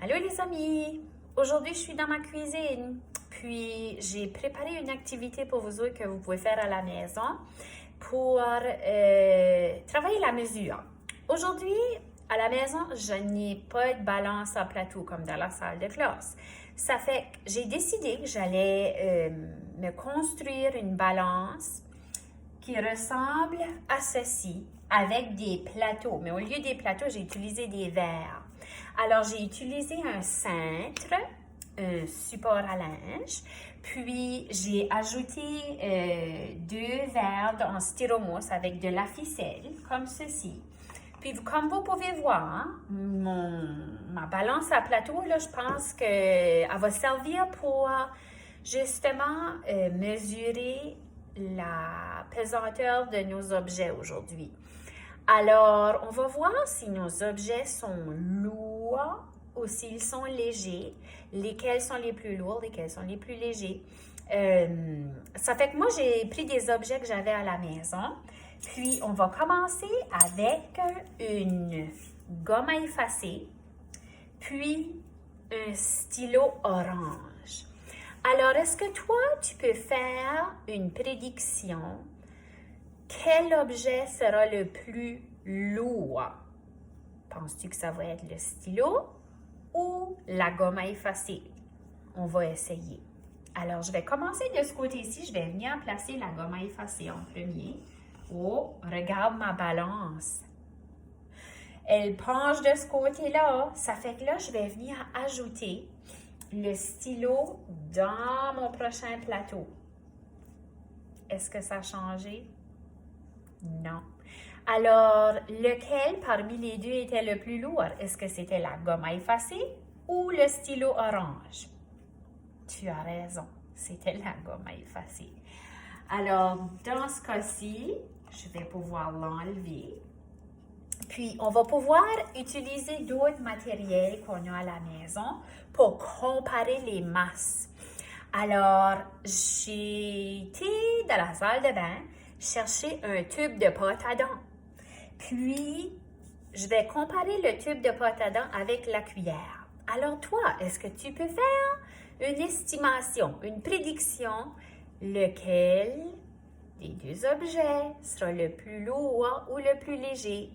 Allô les amis! Aujourd'hui, je suis dans ma cuisine. Puis, j'ai préparé une activité pour vous autres que vous pouvez faire à la maison pour travailler la mesure. Aujourd'hui, à la maison, je n'ai pas de balance à plateau comme dans la salle de classe. Ça fait que j'ai décidé que j'allais me construire une balance qui ressemble à ceci, avec des plateaux. Mais au lieu des plateaux, j'ai utilisé des verres. Alors, j'ai utilisé un cintre, un support à linge, puis j'ai ajouté 2 verres en styromousse avec de la ficelle, comme ceci. Puis, comme vous pouvez voir, ma balance à plateau, là, je pense qu'elle va servir pour justement mesurer la pesanteur de nos objets aujourd'hui. Alors, on va voir si nos objets sont lourds ou s'ils sont légers, lesquels sont les plus lourds, lesquels sont les plus légers. Ça fait que moi, j'ai pris des objets que j'avais à la maison. Puis, on va commencer avec une gomme à effacer, puis un stylo orange. Alors, est-ce que toi, tu peux faire une prédiction? Quel objet sera le plus lourd? Penses-tu que ça va être le stylo ou la gomme à effacer? On va essayer. Alors, je vais commencer de ce côté-ci. Je vais venir placer la gomme à effacer en premier. Oh, regarde ma balance. Elle penche de ce côté-là. Ça fait que là, je vais venir ajouter le stylo dans mon prochain plateau. Est-ce que ça a changé? Non. Alors, lequel parmi les deux était le plus lourd? Est-ce que c'était la gomme à effacer ou le stylo orange? Tu as raison, c'était la gomme à effacer. Alors, dans ce cas-ci, je vais pouvoir l'enlever. Puis, on va pouvoir utiliser d'autres matériels qu'on a à la maison pour comparer les masses. Alors, j'ai été dans la salle de bain chercher un tube de pâte à dents. Puis, je vais comparer le tube de pâte à dents avec la cuillère. Alors toi, est-ce que tu peux faire une estimation, une prédiction, lequel des deux objets sera le plus lourd ou le plus léger?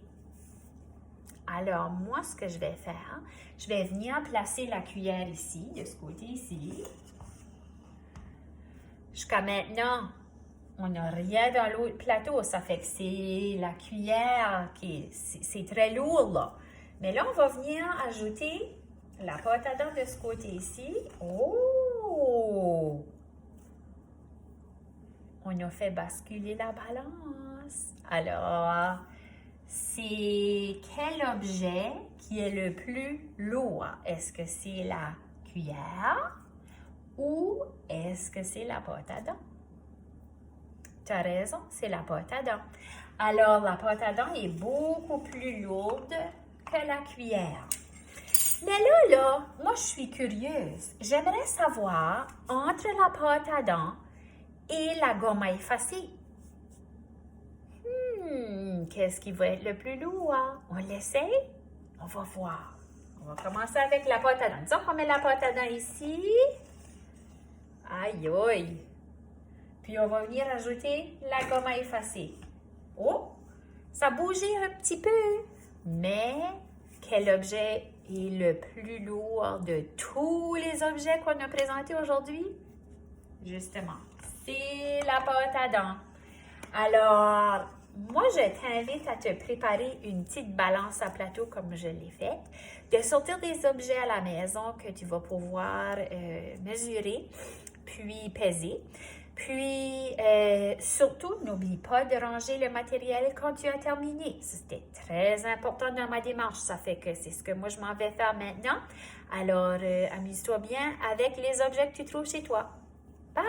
Alors, moi, ce que je vais faire, je vais venir placer la cuillère ici, de ce côté-ci. Jusqu'à maintenant, on n'a rien dans l'autre plateau. Ça fait que c'est la cuillère c'est très lourd, là. Mais là, on va venir ajouter la pâte à dents de ce côté-ci. Oh! On a fait basculer la balance. Alors, c'est quel objet qui est le plus lourd? Est-ce que c'est la cuillère ou est-ce que c'est la pâte à dents? Tu as raison, c'est la pâte à dents. Alors, la pâte à dents est beaucoup plus lourde que la cuillère. Mais là, moi, je suis curieuse. J'aimerais savoir, entre la pâte à dents et la gomme à effacer, qu'est-ce qui va être le plus lourd? On l'essaye? On va voir. On va commencer avec la pâte à dents. Disons qu'on met la pâte à dents ici. Aïe, aïe! Puis, on va venir ajouter la gomme à effacer. Oh! Ça a bougé un petit peu. Mais, quel objet est le plus lourd de tous les objets qu'on a présentés aujourd'hui? Justement, c'est la pâte à dents. Alors, moi, je t'invite à te préparer une petite balance à plateau comme je l'ai faite, de sortir des objets à la maison que tu vas pouvoir mesurer, puis peser. Puis, surtout, n'oublie pas de ranger le matériel quand tu as terminé. C'était très important dans ma démarche. Ça fait que c'est ce que moi, je m'en vais faire maintenant. Alors, amuse-toi bien avec les objets que tu trouves chez toi. Bye!